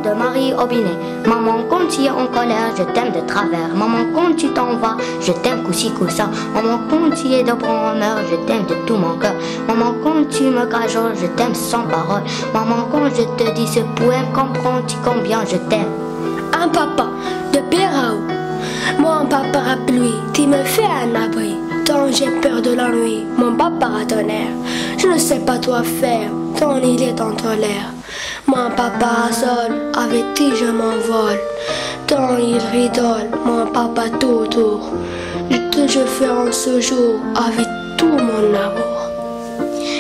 de Marie Aubinet. Maman, quand tu es en colère, je t'aime de travers. Maman, quand tu t'en vas, je t'aime coup-ci, coup-ça. Maman, quand tu es de bon humeur, je t'aime de tout mon cœur. Maman, quand tu me cajoles, je t'aime sans parole. Maman, quand je te dis ce poème, comprends-tu combien je t'aime? Un papa de Péraou. Moi, un papa à pluie, tu me fais un abri. Tant j'ai peur de l'ennui, mon papa a tonnerre. Je ne sais pas toi faire, tant il est en tolère. Mon papa à sol, avec qui je m'envole. Tant il rigole, mon papa tout autour. Je fais en ce jour avec tout mon amour.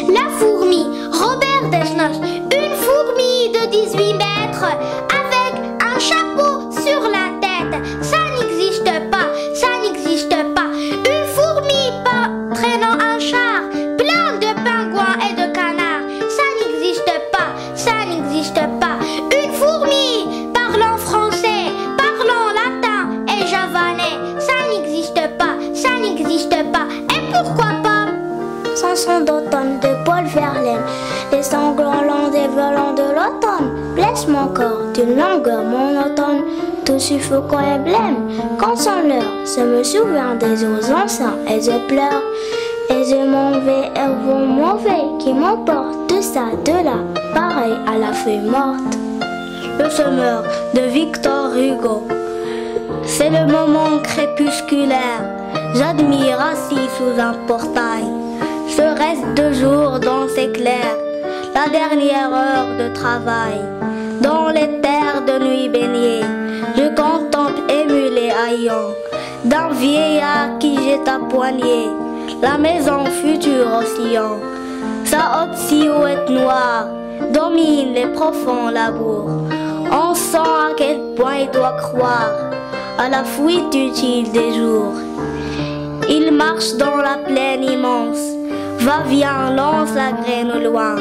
La fourmi, Robert Desnos, une fourmi de 18 mètres avec un chapeau sur la tête. Ça n'existe pas, ça n'existe pas. Une fourmi traînant un char plein de pingouins et de canards. Ça n'existe pas, ça n'existe pas. Une fourmi parlant français, parlant latin et javanais. Ça n'existe pas, ça n'existe pas. Et pourquoi pas? Chanson d'automne de Paul Verlaine. Les sanglants longs des violons de l'automne blessent mon corps d'une longueur monotone. Tout suffocant et blême, quand son l'heure, je me souviens des eaux anciens et je pleure. Et je m'en vais et vent mauvais qui m'emporte de ça, de là, pareil à la feuille morte. Le semeur de Victor Hugo. C'est le moment crépusculaire. J'admire assis sous un portail. Je reste 2 jours dans ces clairs, la dernière heure de travail. Dans les terres de nuit baignées, je contemple ému les haillons d'un vieillard qui jette à poignée la maison future oscillant. Sa haute silhouette noire domine les profonds labours. On sent à quel point il doit croire à la fuite utile des jours. Il marche dans la plaine immense, va-vient, lance la graine au loin,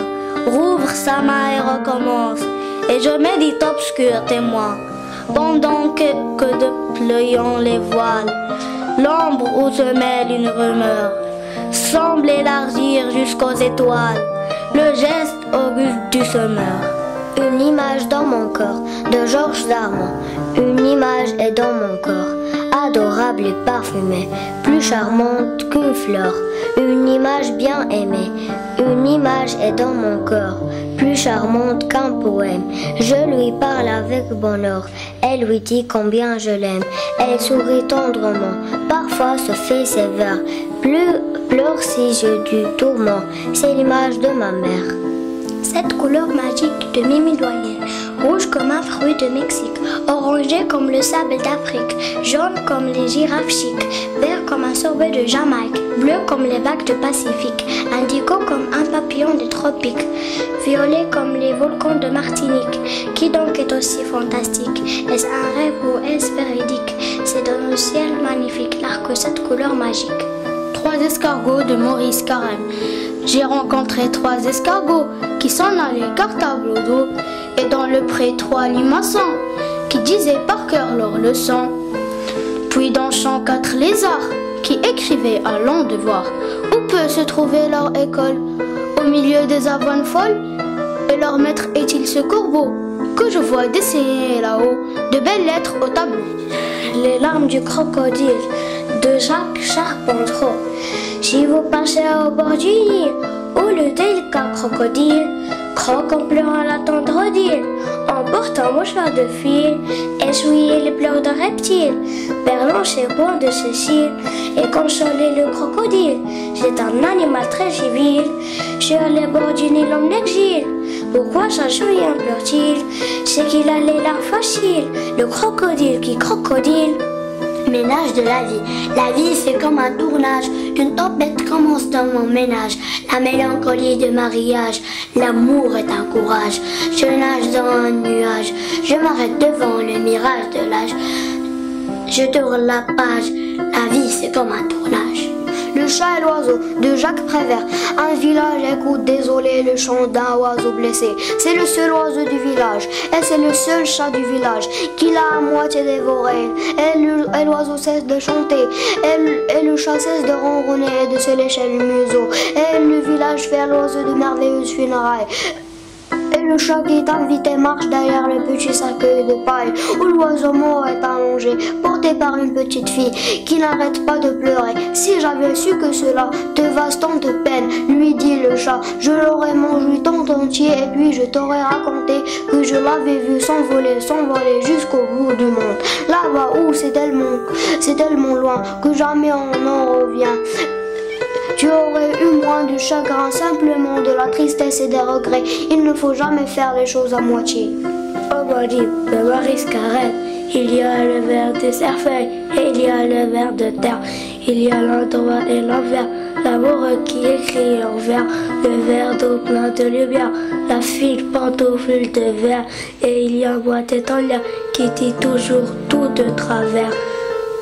rouvre sa main et recommence. Et je médite obscur témoin, pendant que déployant les voiles, l'ombre où se mêle une rumeur semble élargir jusqu'aux étoiles le geste auguste du semeur. Une image dans mon corps de Georges Darmon. Une image est dans mon corps, adorable et parfumée, plus charmante qu'une fleur. Une image bien aimée, une image est dans mon corps, plus charmante qu'un poème. Je lui parle avec bonheur, elle lui dit combien je l'aime. Elle sourit tendrement, parfois se fait sévère, pleure ses yeux du tourment, c'est l'image de ma mère. Cette couleur magique de Mimi Doyen, rouge comme un fruit de Mexique, orangé comme le sable d'Afrique, jaune comme les girafes chics, vert comme un sorbet de Jamaïque, bleu comme les vagues du Pacifique, indigo comme un papillon des tropiques, violet comme les volcans de Martinique. Qui donc est aussi fantastique? Est-ce un rêve ou est-ce véridique? C'est dans le ciel magnifique l'arc de cette couleur magique. 3 escargots de Maurice Carême. J'ai rencontré 3 escargots qui s'en allaient cartable au dos, et dans le pré 3 limaçons qui disaient par cœur leurs leçons. Puis dans le champ 4 lézards qui écrivaient à long devoir. Où peut se trouver leur école? Au milieu des avoines folles. Et leur maître est-il ce corbeau que je vois dessiner là-haut de belles lettres au tableau? Les larmes du crocodile de Jacques Charpentreau. Si vous passez au bord du Nil, où le délicat crocodile croque en pleurant la tendre île, en portant un mouchoir de fil, essuyer les pleurs d'un reptile, perlant ses points de cils, et consoler le crocodile. C'est un animal très civil, sur les bords du Nil en exil. Pourquoi s'enjouir pleure-t-il? C'est qu'il a les larmes faciles, le crocodile qui crocodile. Ménage de la vie. La vie c'est comme un tournage, une tempête commence dans mon ménage. La mélancolie de mariage, l'amour est un courage. Je nage dans un nuage, je m'arrête devant le mirage de l'âge. Je tourne la page, la vie c'est comme un tournage. Le chat et l'oiseau de Jacques Prévert. Un village écoute désolé le chant d'un oiseau blessé. C'est le seul oiseau du village et c'est le seul chat du village qui l'a à moitié dévoré. Et l'oiseau cesse de chanter et le chat cesse de ronronner et de se lécher le museau. Et le village fait à l'oiseau de merveilleuses funérailles. Et le chat qui est invité marche derrière le petit cercueil de paille où l'oiseau mort est allongé, porté par une petite fille qui n'arrête pas de pleurer. Si j'avais su que cela te vaste tant de peine, lui dit le chat, je l'aurais mangé tant entier et puis je t'aurais raconté que je l'avais vu s'envoler jusqu'au bout du monde. Là-bas où c'est tellement loin que jamais on en revient. Tu aurais eu moins de chagrin, simplement de la tristesse et des regrets. Il ne faut jamais faire les choses à moitié. Au body de Maurice Carême, il y a le vers des cerfeuilles et il y a le vers de terre. Il y a l'endroit et l'envers, l'amour qui écrit en vers, le verre d'eau plein de lumière, la file pantoufle de verre. Et il y a moi tête en l'air qui dit toujours tout de travers.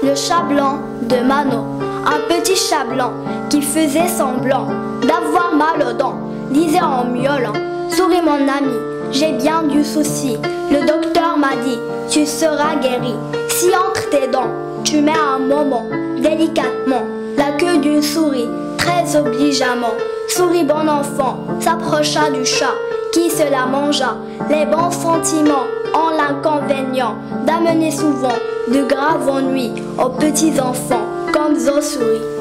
Le chat blanc de Manon, un petit chat blanc qui faisait semblant d'avoir mal aux dents, disait en miaulant, souris mon ami, j'ai bien du souci. Le docteur m'a dit, tu seras guéri si entre tes dents tu mets un moment, délicatement, la queue d'une souris, très obligeamment. Souris bon enfant, s'approcha du chat qui se la mangea. Les bons sentiments ont l'inconvénient d'amener souvent de graves ennuis aux petits enfants comme aux souris.